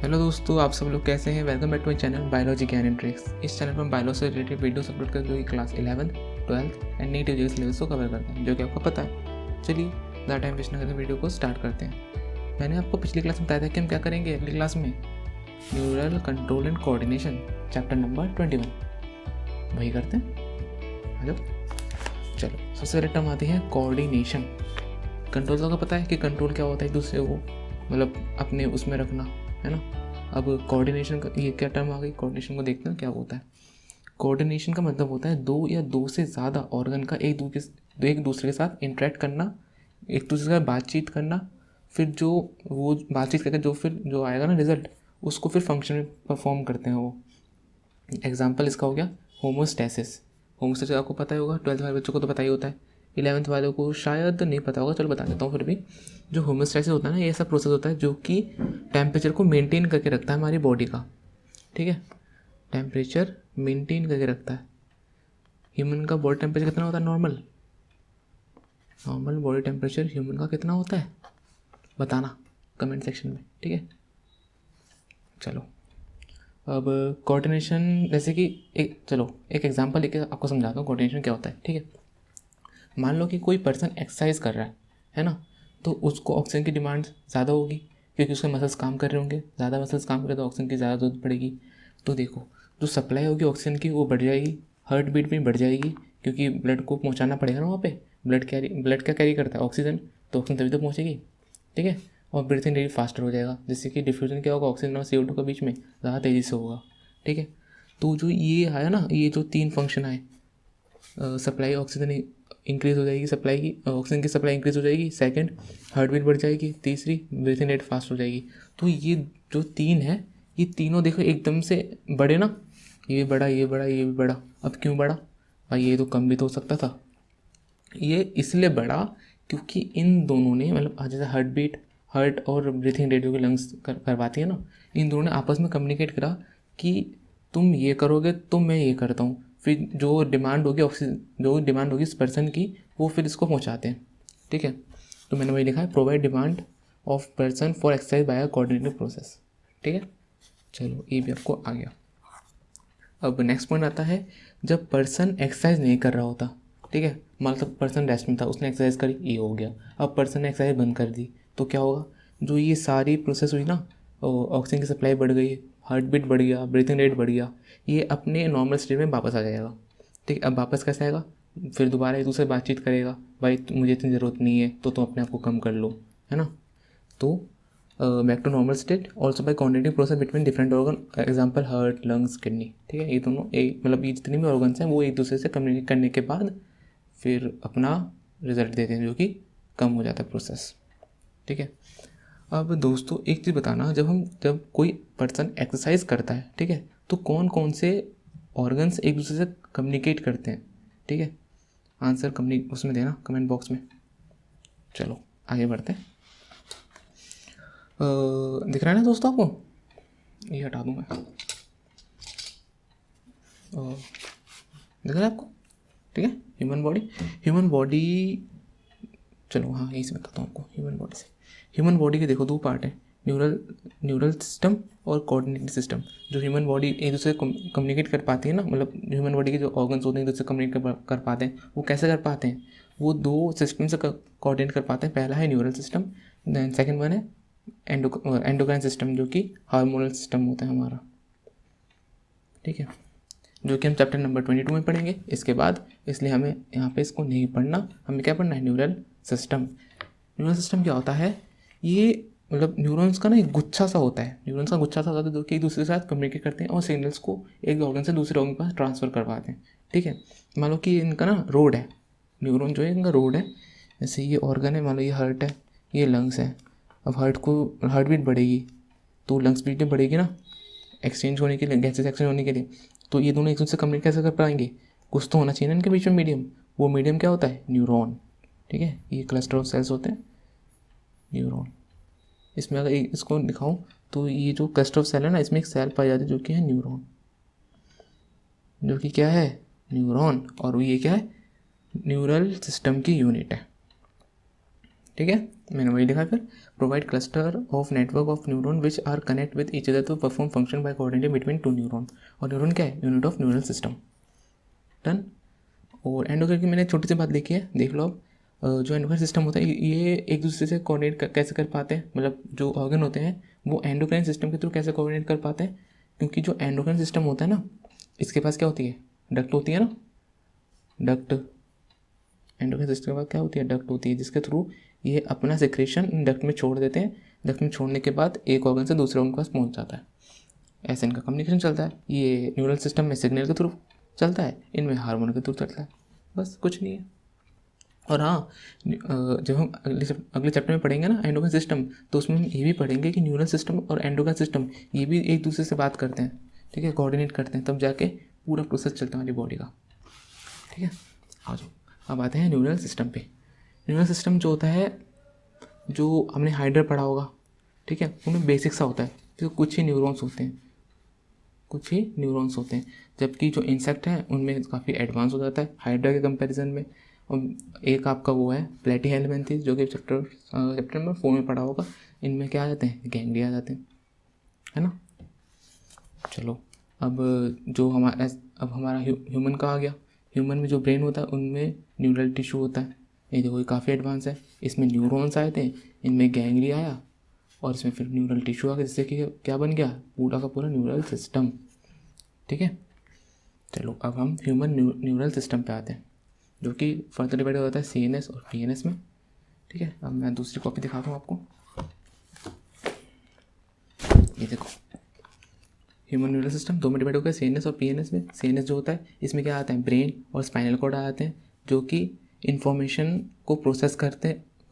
Hello दोस्तों, आप सब लोग कैसे हैं। Welcome back to my channel biology Gyan and tricks. इस चैनल पर हम बायोलॉजी से रिलेटेड वीडियोस अपलोड करते हैं जो कि class 11, 12 and NEET UG syllabus को कवर करते हैं, जो कि आपको पता है। चलिए ज़्यादा टाइम वेस्ट न करते वीडियो को स्टार्ट करते हैं। मैंने आपको पिछली क्लास में बताया था कि हम क्या करेंगे अगली क्लास में, neural control and coordination, chapter number 21 वही करते हैं। आ जाओ। चलो, सबसे पहले टर्म आती है कोऑर्डिनेशन। कंट्रोल का पता है कि कंट्रोल क्या होता है, एक दूसरे को मतलब अपने उसमें रखना, है ना। अब कोऑर्डिनेशन का ये क्या टर्म आ गई, कोऑर्डिनेशन को देखते हैं क्या होता है। कोऑर्डिनेशन का मतलब होता है दो या दो से ज़्यादा ऑर्गन का एक दूसरे के साथ इंटरेक्ट करना, एक दूसरे के साथ बातचीत करना, फिर जो वो बातचीत करके फिर जो आएगा ना रिजल्ट, उसको फिर फंक्शन में परफॉर्म करते हैं वो। एग्जाम्पल इसका हो गया होमोस्टैसिस। होमोस्टैसिस आपको पता ही होगा, 12th वाले बच्चों को तो पता ही होता है, 11th वालों को शायद नहीं पता होगा, चलो बता देता हूँ फिर भी। जो होमोस्टैसिस होता है ना, ये ऐसा प्रोसेस होता है जो कि टेम्परेचर को मेंटेन करके रखता है हमारी बॉडी का। ठीक है, टेम्परेचर मेंटेन करके रखता है। ह्यूमन का बॉडी टेम्परेचर कितना होता है नॉर्मल बॉडी टेम्परेचर ह्यूमन का कितना होता है बताना कमेंट सेक्शन में, ठीक है। चलो, अब कोऑर्डिनेशन जैसे कि एक एग्जांपल लेके आपको समझाता हूँ कोऑर्डिनेशन क्या होता है, ठीक है। मान लो कि कोई पर्सन एक्सरसाइज कर रहा है ना, तो उसको ऑक्सीजन की डिमांड ज़्यादा होगी क्योंकि उसके मसल्स काम कर रहे होंगे, ज़्यादा मसल्स काम करें तो ऑक्सीजन की ज़्यादा जरूरत पड़ेगी। तो देखो, जो सप्लाई होगी ऑक्सीजन की वो बढ़ जाएगी, हार्ट बीट भी बढ़ जाएगी क्योंकि ब्लड को पहुंचाना पड़ेगा ना वहाँ पे। ब्लड क्या कैरी करता है, ऑक्सीजन, तो ऑक्सीजन तभी तो पहुँचेगी, ठीक है। और ब्रीथिंग रेट फास्टर हो जाएगा, जिससे कि डिफ्यूजन क्या होगा, ऑक्सीजन और CO2 के बीच में ज़्यादा तेज़ी से होगा, ठीक है। तो जो ये आया ना, ये जो 3 फंक्शन आए, सप्लाई ऑक्सीजन इंक्रीज़ हो जाएगी, सप्लाई की ऑक्सीजन की सप्लाई इंक्रीज़ हो जाएगी, सेकंड हार्ट बीट बढ़ जाएगी, तीसरी ब्रीथिंग रेट फास्ट हो जाएगी। तो ये जो 3 है, ये तीनों देखो एकदम से बढ़े ना, ये बढ़ा, ये बढ़ा, ये भी बढ़ा। अब क्यों बढ़ा भाई, ये तो कम भी तो हो सकता था। ये इसलिए बढ़ा क्योंकि इन दोनों ने मतलब जैसे हार्ट और ब्रीथिंग रेट जो कि लंग्स करवाती है ना, इन दोनों ने आपस में कम्युनिकेट करा कि तुम ये करोगे तो मैं ये करता हूँ। फिर जो डिमांड होगी ऑक्सीजन, जो डिमांड होगी इस पर्सन की, वो फिर इसको पहुँचाते हैं, ठीक है। तो मैंने वही लिखा है, provide demand of person for exercise by a coordinative process, ठीक है। चलो, ये भी आपको आ गया। अब नेक्स्ट पॉइंट आता है, जब पर्सन एक्सरसाइज नहीं कर रहा होता, ठीक है, मतलब पर्सन रेस्ट में था, उसने एक्सरसाइज करी, ये हो गया। अब पर्सन ने एक्सरसाइज बंद कर दी तो क्या होगा, जो ये सारी प्रोसेस हुई ना, ऑक्सीजन की सप्लाई बढ़ गई, हार्ट बीट बढ़ गया, ब्रीथिंग रेट बढ़ गया, ये अपने नॉर्मल स्टेट में वापस आ जाएगा, ठीक है। अब वापस कैसे आएगा, फिर दोबारा एक दूसरे बातचीत करेगा, भाई मुझे इतनी ज़रूरत नहीं है तो तुम अपने आप को कम कर लो, है ना। तो back to normal state also by coordinating process between different organ, example heart, lungs, kidney, ठीक है। ये दोनों एक मतलब ये जितने भी ऑर्गन्स हैं वो एक दूसरे से कम्युनिकेट करने के बाद फिर अपना रिजल्ट देते हैं, जो कि कम हो जाता है प्रोसेस, ठीक है। अब दोस्तों एक चीज़ बताना, जब कोई पर्सन एक्सरसाइज करता है, ठीक है, तो कौन कौन से ऑर्गन्स एक दूसरे से कम्युनिकेट करते हैं, ठीक है। आंसर उसमें देना कमेंट बॉक्स में। चलो आगे बढ़ते हैं। दिख रहा है ना दोस्तों आपको, ये हटा दूँ मैं, दिख रहा है आपको, ठीक है। ह्यूमन बॉडी चलो हाँ यही से बताता हूँ आपको। ह्यूमन बॉडी के देखो 2 पार्ट हैं, न्यूरल सिस्टम और कोऑर्डिनेटिंग सिस्टम। जो ह्यूमन बॉडी एक दूसरे से कम्युनिकेट कर पाती है ना, मतलब ह्यूमन बॉडी के जो ऑर्गन्स होते हैं एक दूसरे से कम्युनिकेट कर पाते हैं, वो कैसे कर पाते हैं, वो 2 सिस्टम से कोऑर्डिनेट कर पाते हैं। पहला है neural system, then second one है एंडोक्राइन सिस्टम, जो कि हार्मोनल सिस्टम होता है हमारा, ठीक है, जो कि हम चैप्टर नंबर 22 में पढ़ेंगे इसके बाद। इसलिए हमें यहाँ पे इसको नहीं पढ़ना, हमें क्या पढ़ना है, न्यूरल सिस्टम क्या होता है, ये मतलब न्यूरॉन्स का ना एक गुच्छा सा होता है, जो कि एक दूसरे के साथ कम्युनिकेट करते हैं और सिग्नल्स को एक ऑर्गन से दूसरे ऑर्गन के पास ट्रांसफ़र करवाते हैं, ठीक है। मान लो कि इनका ना रोड है, न्यूरॉन जो है इनका रोड है। जैसे ये ऑर्गन है, मान लो ये हार्ट है, ये लंग्स है। अब हार्ट बीट बढ़ेगी तो लंग्स बीट भी बढ़ेगी ना, एक्सचेंज होने के लिए, गैसेस एक्सचेंज होने के लिए। तो ये दोनों एक दूसरे से कम्युनिकेट कैसे कर पाएंगे, कुछ तो होना चाहिए ना इनके बीच में मीडियम। वो मीडियम क्या होता है, न्यूरॉन, ठीक है। ये क्लस्टर ऑफ सेल्स होते हैं न्यूरॉन। इसमें अगर इसको दिखाऊं तो ये जो क्लस्टर ऑफ सेल है ना, इसमें एक सेल पाई जाती है जो कि है न्यूरॉन, जो कि क्या है, न्यूरॉन। और ये क्या है, न्यूरल सिस्टम की यूनिट है, ठीक है, मैंने वही लिखा फिर, provide cluster of network of neuron which are connect with each other to perform function by coordinating between two neuron. और न्यूरॉन क्या है, unit of neural system. Done. और एंडोक्राइन की मैंने छोटी सी बात लिखी है, देख लो आप। जो एंडोक्राइन सिस्टम होता है ये एक दूसरे से कोऑर्डिनेट कैसे कर पाते हैं, मतलब जो ऑर्गन होते हैं वो एंडोक्राइन सिस्टम के थ्रू कैसे कोऑर्डिनेट कर पाते हैं, क्योंकि जो एंडोक्राइन सिस्टम होता है ना, इसके पास क्या होती है, डक्ट होती है ना, डक्ट। एंडोक्राइन सिस्टम के बाद क्या होती है, डक्ट होती है, जिसके थ्रू ये अपना सिक्रेशन डक्ट में छोड़ देते हैं। डक्ट में छोड़ने के बाद एक ऑर्गन से दूसरे ऑर्गन के पास पहुंच जाता है, ऐसे इनका कम्युनिकेशन चलता है। ये न्यूरल सिस्टम में सिग्नल के थ्रू चलता है, इनमें हार्मोन के थ्रू चलता है, बस कुछ नहीं है। और हाँ, जब हम अगले चैप्टर में पढ़ेंगे ना एंडोक्राइन सिस्टम, तो उसमें हम ये भी पढ़ेंगे कि न्यूरल सिस्टम और एंडोक्राइन सिस्टम ये भी एक दूसरे से बात करते हैं, ठीक है, कोऑर्डिनेट करते हैं, तब जाके पूरा प्रोसेस चलता है हमारी बॉडी का, ठीक है। आ जाओ, अब आते हैं न्यूरल सिस्टम पे। न्यूरल सिस्टम जो होता है, जो हमने हाइड्रा पढ़ा होगा, ठीक है, उनमें बेसिक सा होता है, तो कुछ ही न्यूरॉन्स होते हैं, कुछ ही न्यूरॉन्स होते हैं, जबकि जो इंसेक्ट हैं उनमें काफ़ी एडवांस हो जाता है हाइड्रा के कंपैरिजन में। और एक आपका वो है प्लेटीहेल्मिन्थेस, जो कि चैप्टर नंबर 4 में पढ़ा होगा। इनमें क्या आ जाते हैं, गैंग्लिया आ जाते हैं, है ना। चलो, अब अब हमारा ह्यूमन का आ गया। ह्यूमन में जो ब्रेन होता है उनमें न्यूरल टिश्यू होता है, ये देखो ये काफ़ी एडवांस है। इसमें न्यूरॉन्स आए थे, इनमें गैंग्लिया आया, और इसमें फिर न्यूरल टिश्यू आ गया, जिससे कि क्या बन गया, पूरा का पूरा न्यूरल सिस्टम, ठीक है। चलो, अब हम ह्यूमन न्यूरल सिस्टम पे आते हैं, जो कि फर्दर डिवाइड होता है CNS और PNS में, ठीक है। अब मैं दूसरी कॉपी दिखाता हूँ आपको, ये देखो, ह्यूमन न्यूरल सिस्टम दो में डिवाइड हो गया, CNS और PNS में। CNS जो होता है, इसमें क्या आता है, ब्रेन और स्पाइनल कॉर्ड आ जाते हैं, जो कि इंफॉर्मेशन को प्रोसेस कर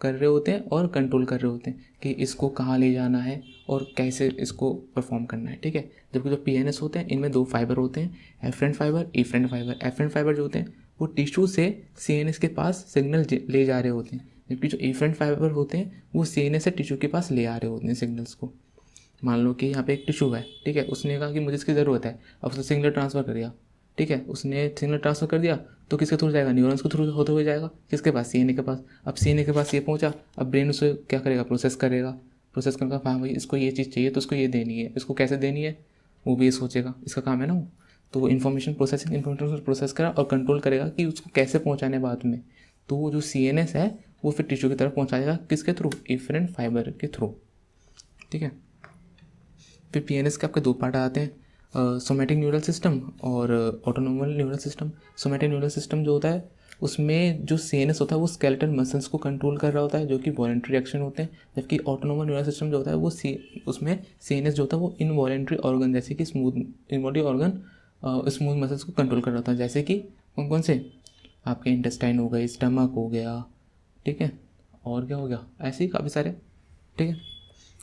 रहे होते हैं और कंट्रोल कर रहे होते हैं कि इसको कहाँ ले जाना है और कैसे इसको परफॉर्म करना है, ठीक है। जबकि जो PNS होते हैं, इनमें दो फाइबर होते हैं, afferent fibre, efferent fibre. Afferent fibre जो होते हैं वो टिश्यू से CNS के पास सिग्नल ले जा रहे होते हैं, जबकि जो इफरेंट फाइबर होते हैं वो CNS से टिश्यू के पास ले आ रहे होते हैं सिग्नल्स को। मान लो कि यहाँ पे एक टिश्यू है, ठीक है, उसने कहा कि मुझे इसकी ज़रूरत है, अब उसने सिग्नल ट्रांसफ़र कर दिया, ठीक है, उसने सिग्नल ट्रांसफ़र कर दिया, तो किसके थ्रू जाएगा, न्यूरॉन्स के थ्रू होते हुए जाएगा, किसके पास, CNA के पास। अब CNA के पास ये पहुँचा, अब ब्रेन उसे क्या करेगा, प्रोसेस करेगा। प्रोसेस करने का, हाँ भाई इसको ये चीज़ चाहिए तो उसको ये देनी है, इसको कैसे देनी है वो भी ये सोचेगा, इसका काम है ना वो। तो वो इन्फॉर्मेशन प्रोसेस करा और कंट्रोल करेगा कि उसको कैसे पहुँचाने बाद में। तो वो जो CNS है वो फिर टिश्यू की तरफ पहुँचाएगा, किसके थ्रू, इफरेंट फाइबर के थ्रू, ठीक है। फिर PNS के आपके दो पार्ट आते हैं, सोमैटिक न्यूरल सिस्टम और autonomic neural system. Somatic neural system जो होता है, उसमें जो CNS होता है वो स्केलेटल मसल्स को कंट्रोल कर रहा होता है, जो कि वॉलेंट्री एक्शन होते हैं। जबकि ऑटोनोमल न्यूरल सिस्टम जो होता है वो उसमें CNS जो होता है वो इनवॉलेंट्री ऑर्गन, जैसे कि इनवॉलेंट्री ऑर्गन, स्मूथ मसल्स को कंट्रोल कर रहा होता है, जैसे कि कौन कौन से, आपके इंटेस्टाइन हो गए, स्टमक हो गया, ठीक है, और क्या हो गया, ऐसे ही काफ़ी सारे, ठीक है,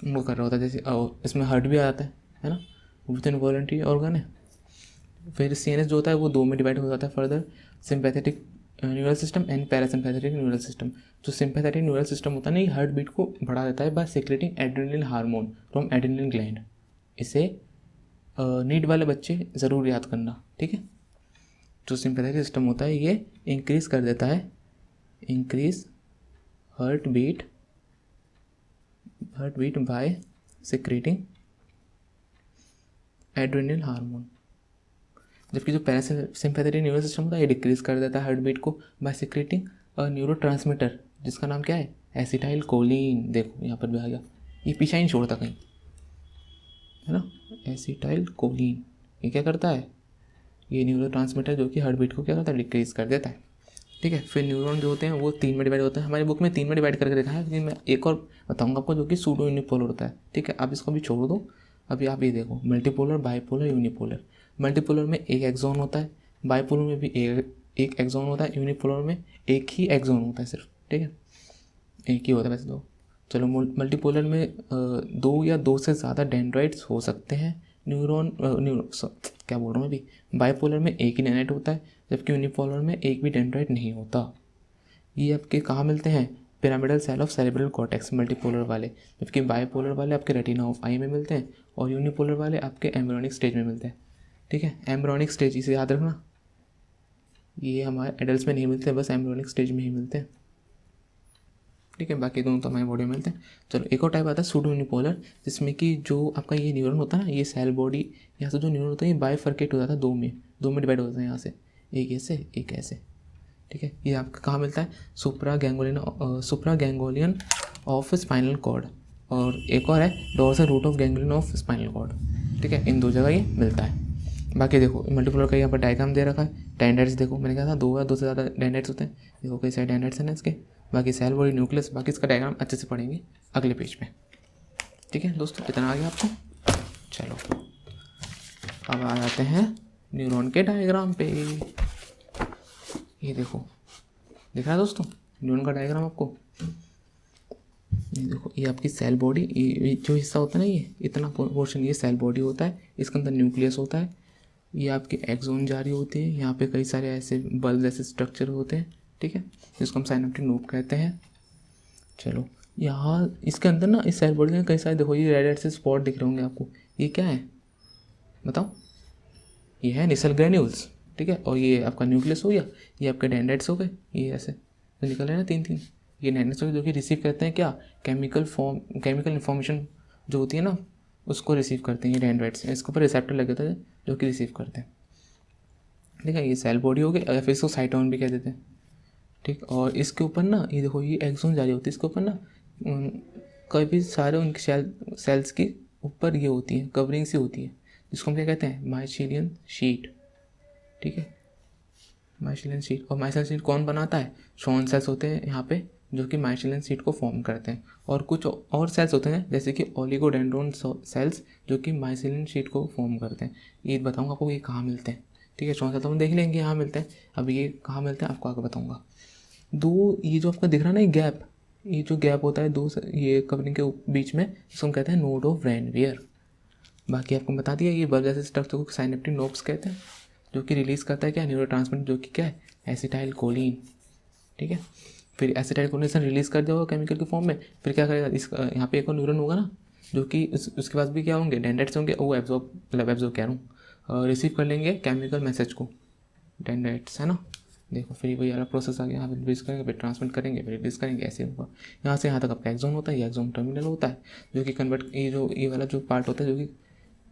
वो कर रहा होता है। जैसे इसमें हार्ट भी आ जाता है ना, वो भी तो इनवॉलेंट्री ऑर्गन है। फिर CNS जो होता है वो दो में डिवाइड हो जाता है further, sympathetic neural system and parasympathetic neural system. जो सिंपैथेटिक न्यूरल सिस्टम होता है ना, ये हार्ट बीट को बढ़ा देता है by secreting adrenaline hormone from adrenaline gland. इसे नीट वाले बच्चे ज़रूर याद करना, ठीक है। जो सिंपैथेटिक सिस्टम होता है ये इंक्रीज कर देता है, increase heart beat by secreting adrenal hormone. जबकि जो पैरासिम्पैथेटिक न्यूरल सिस्टम होता है ये डिक्रीज कर देता है हार्ट बीट को बाय सिक्रेटिंग न्यूरोट्रांसमीटर, जिसका नाम क्या है, एसिटाइल कोलिन। देखो यहाँ पर भी आ गया, ये पीछा ही नहीं छोड़ता कहीं, है ना। एसिटाइल कोलिन ये क्या करता है, ये न्यूरोट्रांसमीटर जो कि हार्ट बीट को क्या करता है, डिक्रीज कर देता है, ठीक है। फिर न्यूरॉन जो होते हैं वो 3 में डिवाइड होता है, हमारी बुक में 3 में डिवाइड करके देखा है, लेकिन मैं एक और बताऊंगा आपको जो कि सूडो यूनिपोलर होता है, ठीक है। अब इसको भी छोड़ दो, अभी आप ये देखो, मल्टीपोलर, बाईपोलर, यूनिपोलर। मल्टीपोलर में एक एक्सॉन होता है, बाईपोलर में भी एक एक्सॉन होता है, यूनिपोलर में एक ही एक्सॉन होता है सिर्फ, ठीक है, एक ही होता है वैसे तो। चलो, मल्टीपोलर में दो या दो से ज़्यादा डेंड्राइट्स हो सकते हैं, क्या बोल रहा हूँ अभी, बाईपोलर में एक ही डेंड्राइट होता है, जबकि यूनिपोलर में एक भी डेंड्राइट नहीं होता। ये आपके कहाँ मिलते हैं, pyramidal cell of cerebral cortex multipolar वाले, जबकि बाईपोलर वाले आपके रेटिना ऑफ आई में मिलते हैं, और यूनिपोलर वाले आपके एम्ब्रियोनिक स्टेज में मिलते हैं, ठीक है। एम्ब्रियोनिक स्टेज इसे याद रखना, ये हमारे एडल्ट में नहीं मिलते, बस एम्ब्रियोनिक स्टेज में ही मिलते हैं, ठीक है, बाकी दोनों तो हमारी बॉडी में मिलते हैं। चलो एक और टाइप आता है सूडो यूनिपोलर, जिसमें कि जो आपका ये न्यूरॉन होता है ना, ये सेल बॉडी यहाँ से जो न्यूरॉन होता है ये बाइफर्केट हो जाता है, दो में डिवाइड हो जाता है यहाँ से, एक ऐसे एक ऐसे। ठीक है, ये आपका कहाँ मिलता है, supra ganglion of spinal cord, और एक और है dorsal root of ganglion of spinal cord. ठीक है, इन दो जगह ये मिलता है। बाकी देखो मल्टीपोलर का यहाँ पर डायग्राम दे रखा है। डेंड्राइट्स देखो, मैंने कहा था दो से ज़्यादा डेंड्राइट्स होते हैं। देखो कई सारे डेंड्राइट्स हैं ना इसके। बाकी सेल बॉडी न्यूक्लियस, बाकी इसका डायग्राम अच्छे से पढ़ेंगे अगले पेज पे। ठीक है दोस्तों, इतना आ गया आपको। चलो अब आ जाते हैं न्यूरॉन के डायग्राम पे। ये देखो, दिख रहा है दोस्तों न्यूरॉन का डायग्राम आपको। ये देखो, ये आपकी सेल बॉडी, ये जो हिस्सा होता है ना, ये इतना पोर्शन ये सेल बॉडी होता है, इसके अंदर न्यूक्लियस होता है। ये आपके एक्सोन जारी होती है, यहाँ पे कई सारे ऐसे बल्ब जैसे स्ट्रक्चर होते हैं। ठीक है, जिसको हम साइनेप्टिक नोड कहते हैं। चलो यहाँ इसके अंदर ना, इस सेल बॉडी में कई सारे, देखो ये रेड रेड से स्पॉट दिख रहे होंगे आपको। ये क्या है बताओ, ये है निसल ग्रेन्यूल्स। ठीक है, और ये आपका न्यूक्लियस हो गया, ये आपके डेंड्राइट्स हो गए, ये ऐसे तो निकल रहे हैं ना तीन तीन। ये डेंड्राइट्स हो गए जो कि रिसीव करते हैं क्या, केमिकल इन्फॉर्मेशन जो होती है ना, उसको रिसीव करते हैं ये डेंड्राइट्स। इसके ऊपर रिसेप्टर लगे होते हैं जो कि रिसीव करते हैं। ठीक है, ये सेल बॉडी हो गई, या फिर इसको साइटोन भी कह देते हैं। ठीक, और इसके ऊपर ना ये देखो, ये एक्सोन जारी होती है, इसके ऊपर ना कई सारे उनके सेल्स की ऊपर ये होती है, कवरिंग सी होती है, जिसको हम क्या कहते हैं, माइसीलियन शीट। ठीक है, माइसीलियन शीट। और माइसीलियन शीट कौन बनाता है, शॉन सेल्स होते हैं यहाँ पे जो कि माइसीलियन शीट को फॉर्म करते हैं। और कुछ और सेल्स होते हैं जैसे कि ओलिगोडेंड्रोन सेल्स जो कि माइसीलियन शीट को फॉर्म करते हैं। ये बताऊँगा आपको ये कहाँ मिलते हैं। ठीक है, शॉन सेल्स तो हम देख लेंगे यहाँ मिलते हैं, अब ये कहाँ मिलते हैं आपको आगे बताऊँगा। ये जो आपका दिख रहा है ना, ये गैप, ये जो गैप होता है ये कवरिंग के बीच में, जिसको हम कहते हैं नोड ऑफ रैनवियर। बाकी आपको बता दिया, ये बल्ब जैसे स्ट्रक्चर को साइनेप्टिक नोब्स कहते हैं, जो कि रिलीज़ करता है क्या, न्यूरोट्रांसमीटर, जो कि क्या है, एसिटाइल कोलिन। ठीक है, फिर एसिटाइल कोलिन रिलीज़ कर दिया केमिकल के फॉर्म में। फिर क्या करेगा, इस यहाँ पे एक और न्यूरॉन होगा ना, जो कि उसके पास भी क्या होंगे, डेंड्राइट्स होंगे, वो एब्जॉर्ब कह रहा हूँ, रिसीव कर लेंगे केमिकल मैसेज को, डेंड्राइट्स है ना। देखो फिर वही वाला प्रोसेस आ गया, यहाँ पे रिलीज करेंगे, फिर ट्रांसमिट करेंगे, फिर रिलीज करेंगे, ऐसे होगा। यहाँ से यहाँ तक आपका एक्सोन होता है, ये एक्सोन टर्मिनल होता है, जो कि कन्वर्ट, ये वाला जो पार्ट होता है,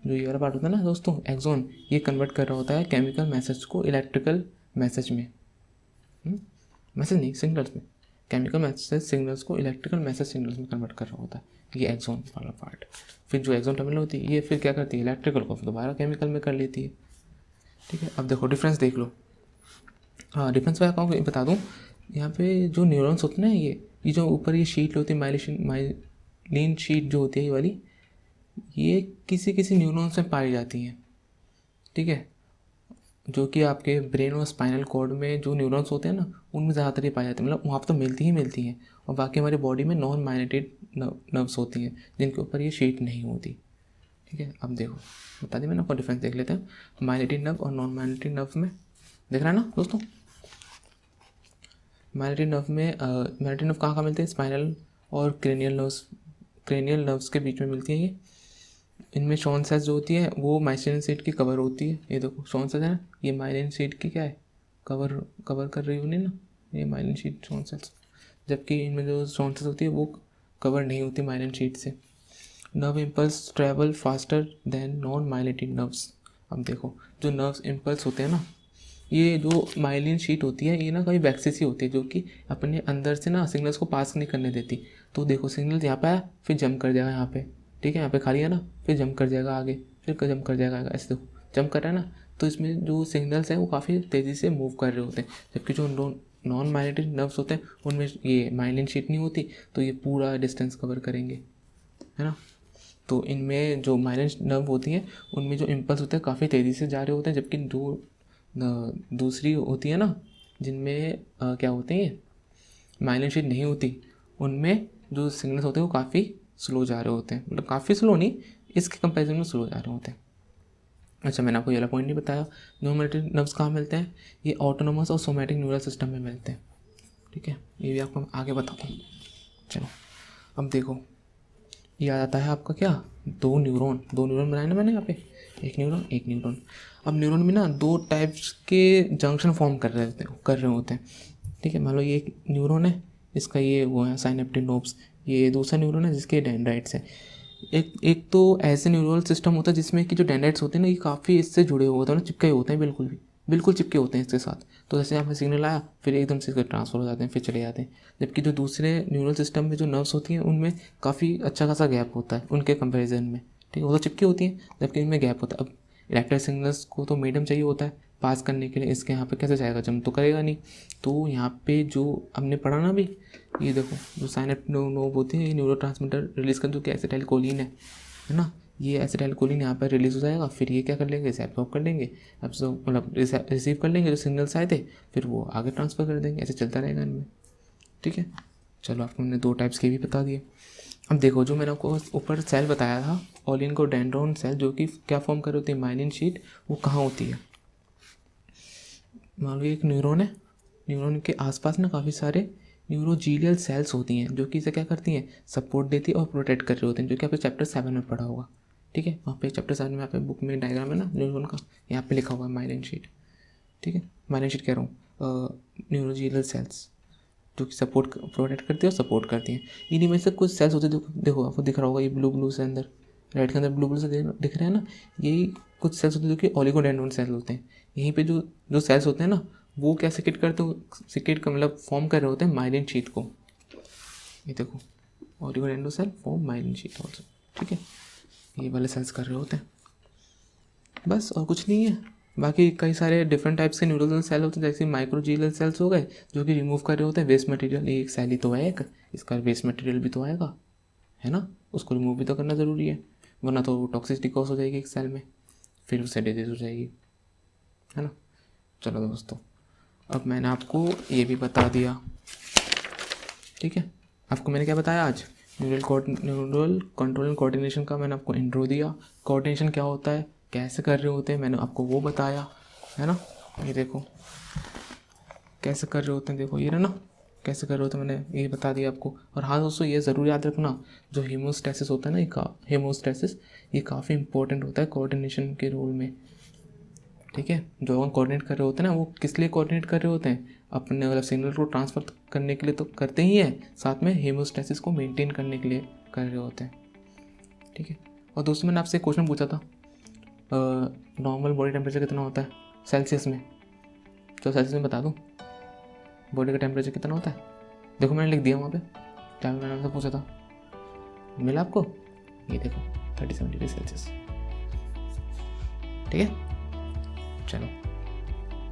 जो ये वाला पार्ट होता है ना दोस्तों, एक्सोन, ये कन्वर्ट कर रहा होता है केमिकल मैसेज को इलेक्ट्रिकल मैसेज में, मैसेज नहीं, सिग्नल्स में। केमिकल मैसेज सिग्नल्स को इलेक्ट्रिकल मैसेज सिग्नल्स में कन्वर्ट कर रहा होता है ये एक्सोन वाला पार्ट। फिर जो एक्सोन टर्मिनल होती है, ये फिर क्या करती है, इलेक्ट्रिकल को दोबारा केमिकल में कर लेती है। ठीक है, अब देखो डिफरेंस देख लो। हाँ, डिफरेंस मैं आपको बता दूँ, यहाँ पे जो न्यूरॉन्स होते हैं ना, ये जो ऊपर ये शीट होती है, माइलिन शीट जो होती है ये वाली, ये किसी न्यूरॉन्स में पाई जाती हैं। ठीक है, जो कि आपके ब्रेन और स्पाइनल कॉर्ड में जो न्यूरॉन्स होते हैं ना, उनमें ज़्यादातर ये पाई जाती है, मतलब वहाँ पर तो मिलती हैं। और बाकी हमारी बॉडी में नॉन माइलिनेटेड नर्व्स होती हैं, जिनके ऊपर ये शीट नहीं होती। ठीक है, अब देखो बता दी मैंने आपको, डिफरेंस देख लेते हैं माइलिनेटेड नर्व और नॉन माइलिनेटेड नर्व में। देख रहा है ना दोस्तों, माइलिनेटेड नर्व कहाँ मिलते हैं, स्पाइनल और क्रेनियल नर्व्स के बीच में मिलती है ये। इनमें शॉन सेल्स जो होती है वो माइलिन शीट की कवर होती है। ये देखो शॉन सेल्स है ना, ये माइलिन शीट की क्या है, कवर कर रही होनी ना, ये माइलिन शीट शॉन सेल्स। जबकि इनमें जो शॉन सेल्स होती है वो कवर नहीं होती माइलिन शीट से। Nerve impulse travel faster than non myelinated nerves. अब देखो जो नर्व्स इम्पल्स होते हैं ना, ये जो माइलिन शीट होती है, ये ना कभी वैक्सीसी होती है, जो कि अपने अंदर से ना सिग्नल्स को पास नहीं करने देती। तो देखो सिग्नल यहाँ पे आया, फिर जंप कर जाएगा यहाँ पे। ठीक है, यहाँ पे खाली है ना, फिर जंप कर जाएगा आगे, फिर जंप कर जाएगा आगे, ऐसे देखो जंप कर रहा है ना। तो इसमें जो सिग्नल्स हैं वो काफ़ी तेज़ी से मूव कर रहे होते हैं। जबकि जो नॉन माइलिनेटेड नर्व्स होते हैं उनमें ये माइलिन शीट नहीं होती, तो ये पूरा डिस्टेंस कवर करेंगे, है ना। तो इनमें जो माइलिन नर्व होती हैं उनमें जो इम्पल्स होते हैं काफ़ी तेज़ी से जा रहे होते हैं। जबकि दूसरी होती है ना, जिनमें क्या होते हैं, माइलिन शीट नहीं होती, उनमें जो सिग्नल्स होते हैं वो काफ़ी स्लो जा रहे होते हैं। मतलब काफ़ी स्लो नहीं, इसके कंपैरिजन में स्लो जा रहे होते हैं। अच्छा, मैंने आपको ये वाला पॉइंट नहीं बताया, नॉन माइलिनेटेड नर्व्स कहाँ मिलते हैं, ये ऑटोनोमस और सोमैटिक न्यूरल सिस्टम में मिलते हैं। ठीक है, ये भी आपको आगे बताता हूँ। चलो अब देखो, ये आ जाता है आपका क्या, दो न्यूरॉन बनाए ना मैंने यहाँ पे, एक न्यूरॉन। अब न्यूरॉन में ना दो टाइप्स के जंक्शन फॉर्म कर रहे होते हैं। ठीक है, मान लो ये एक न्यूरॉन है, इसका ये वो है साइनेप्टिक नोब्स, ये दूसरा न्यूरॉन है जिसके डेंड्राइट्स है। एक तो ऐसे न्यूरल सिस्टम होता है जिसमें कि जो डेंड्राइट्स होते हैं ना, ये काफ़ी इससे जुड़े हुए होते हैं ना, चिपके होते हैं, बिल्कुल चिपके होते हैं इसके साथ। तो जैसे यहाँ पे सिग्नल आया, फिर एकदम से इसके ट्रांसफर हो जाते हैं, फिर चले जाते हैं। जबकि जो दूसरे न्यूरल सिस्टम में जो नर्व्स होती हैं उनमें काफ़ी अच्छा खासा गैप होता है उनके कंपेरिजन में, ठीक है। वो तो चिपकी होती हैं, जबकि इनमें गैप होता है। अब इलेक्ट्रिक सिग्नल्स को तो मीडियम चाहिए होता है पास करने के लिए, इसके यहाँ पे कैसे जाएगा, जम तो करेगा नहीं। तो यहाँ पे जो हमने पढ़ा ना अभी, ये देखो जो साइनेप्टिक नोब होती है, ये न्यूरोट्रांसमीटर रिलीज कर, जो कि एसिटाइलकोलिन है ना, ये एसिटाइलकोलिन यहाँ पर रिलीज़ हो जाएगा। फिर ये क्या कर लेंगे, इसे एब्जॉर्ब कर लेंगे, मतलब रिसीव कर लेंगे जो सिग्नल्स आए थे, फिर वो आगे ट्रांसफ़र कर देंगे। ऐसे चलता रहेगा इनमें, ठीक है। चलो आपको मैंने 2 टाइप्स के भी बता दिए। अब देखो जो मैंने आपको ऊपर सेल बताया था ओलिगोडेंड्रोन सेल, जो कि क्या फॉर्म कर रही होती है, माइलिन शीट, वो कहाँ होती है। मान लो एक न्यूरॉन है, न्यूरॉन के आसपास ना काफ़ी सारे न्यूरोजीलियल सेल्स होती हैं, जो कि इसे क्या करती हैं, सपोर्ट देती है और प्रोटेक्ट कर रहे होते हैं, जो कि आपने चैप्टर 7 में पढ़ा होगा, ठीक है। वहाँ पे चैप्टर 7 में यहाँ पे बुक में डायग्राम है ना न्यूरॉन का, यहाँ पे लिखा हुआ है माइलिन शीट, ठीक है। माइलिन शीट कह रहा हूँ, न्यूरोजीलियल सेल्स जो कि सपोर्ट प्रोटेक्ट करती है और सपोर्ट करती हैं। इन्हीं में से कुछ सेल्स होते हैं, देखो आपको दिख रहा होगा ये ब्लू से अंदर, राइट के अंदर ब्लू से दिख रहे हैं ना, यही कुछ सेल्स होते हैं जो कि ओलिगोडेंड्रोन सेल होते हैं। यहीं पे जो सेल्स होते हैं ना, वो क्या सिक्रेट करते हो, सिक्रेट का मतलब फॉर्म कर रहे होते हैं माइलिन शीट को। ये देखो oligodendrocyte cell form myelin sheath also, ठीक है। ये वाले सेल्स कर रहे होते हैं, बस और कुछ नहीं है। बाकी कई सारे डिफरेंट टाइप्स के न्यूरल सेल होते हैं, जैसे माइक्रोजीलियल सेल्स हो गए, जो कि रिमूव कर रहे होते हैं वेस्ट मटेरियल। एक सेल ही तो है एक, इसका वेस्ट मटेरियल भी तो आएगा, है ना, उसको रिमूव भी तो करना ज़रूरी है, वरना तो टॉक्सिसिटी कॉज हो जाएगी एक सेल में, फिर उससे डिजीज हो जाएगी, है ना। चलो दोस्तों, अब मैंने आपको ये भी बता दिया, ठीक है। आपको मैंने क्या बताया आज, न्यूरल कंट्रोल एंड कोऑर्डिनेशन का मैंने आपको इंट्रो दिया। कोऑर्डिनेशन क्या होता है, कैसे कर रहे होते हैं, मैंने आपको वो बताया, है ना। ये देखो कैसे कर रहे होते हैं, देखो ये ना कैसे कर रहे होते हैं, मैंने ये बता दिया आपको। और हाँ दोस्तों, ये ज़रूर याद रखना, जो हीमोस्टैसिस होता है ना, हीमोस्टैसिस ये काफ़ी इंपॉर्टेंट होता है कोऑर्डिनेशन के रोल में, ठीक है। जो हम कोऑर्डिनेट कर रहे होते हैं ना, वो किस लिए कोऑर्डिनेट कर रहे होते हैं, अपने मतलब सिग्नल को ट्रांसफ़र करने के लिए तो करते ही हैं, साथ में हीमोस्टैसिस को मेंटेन करने के लिए कर रहे होते हैं, ठीक है। और दोस्तों मैंने आपसे क्वेश्चन पूछा था, नॉर्मल बॉडी टेम्परेचर कितना होता है सेल्सियस में, तो सेल्सियस में बता दूँ बॉडी का टेम्परेचर कितना होता है। देखो मैंने लिख दिया वहाँ पे, क्या मैंने आपसे पूछा था, मिला आपको, ये देखो 37 डिग्री सेल्सियस, ठीक है। चलो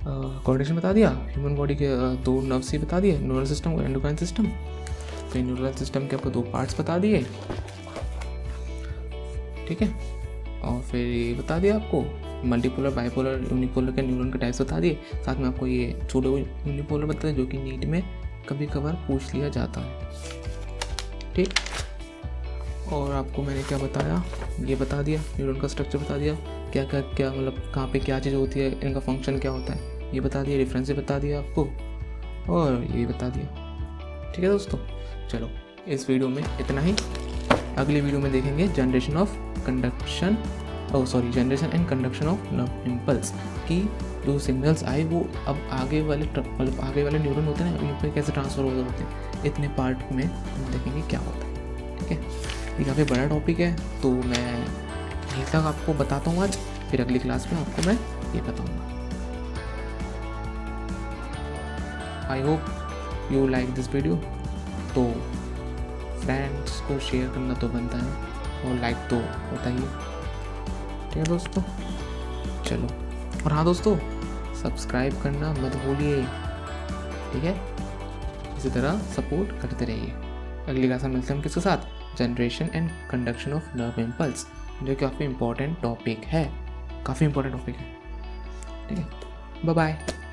कोऑर्डिनेशन बता दिया, ह्यूमन बॉडी के 2 नर्व्स ही बता दिए, न्यूरल सिस्टम और एंडोक्राइन सिस्टम। फिर न्यूरल सिस्टम के आपको 2 पार्ट्स बता दिए, ठीक है। और फिर ये बता दिया आपको मल्टीपोलर, बाइपोलर, यूनिपोलर के न्यूरॉन के टाइप्स बता दिए। साथ में आपको ये छोटे यूनिपोलर बता दिए, जो कि नीट में कभी कभार पूछ लिया जाता है, ठीक। और आपको मैंने क्या बताया, ये बता दिया, न्यूरॉन का स्ट्रक्चर बता दिया, क्या क्या क्या मतलब कहाँ पे क्या चीज़ होती है, इनका फंक्शन क्या होता है, ये बता दिया, रेफरेंस बता दिया आपको, और ये बता दिया, ठीक है दोस्तों। चलो इस वीडियो में इतना ही, अगली वीडियो में देखेंगे generation and conduction of nerve impulse की जो सिग्नल्स आए वो अब आगे वाले न्यूरॉन होते हैं ना, उन पर कैसे ट्रांसफ़र हो होते हैं। इतने पार्ट में हम देखेंगे क्या होता है, ठीक है। ये काफ़ी बड़ा टॉपिक है, तो मैं यहीं तक आपको बताता हूँ आज, फिर अगली क्लास में आपको मैं ये बताऊँगा। I hope you like this video, तो फ्रेंड्स को शेयर करना तो बनता है और लाइक तो होता ही है, ठीक है दोस्तों। चलो, और हाँ दोस्तों, सब्सक्राइब करना मत भूलिए, ठीक है। इसी तरह सपोर्ट करते रहिए। अगली क्लास में मिलते हैं हम किसके साथ, generation and conduction of nerve impulse, जो काफ़ी इंपॉर्टेंट टॉपिक है, ठीक है। Bye bye.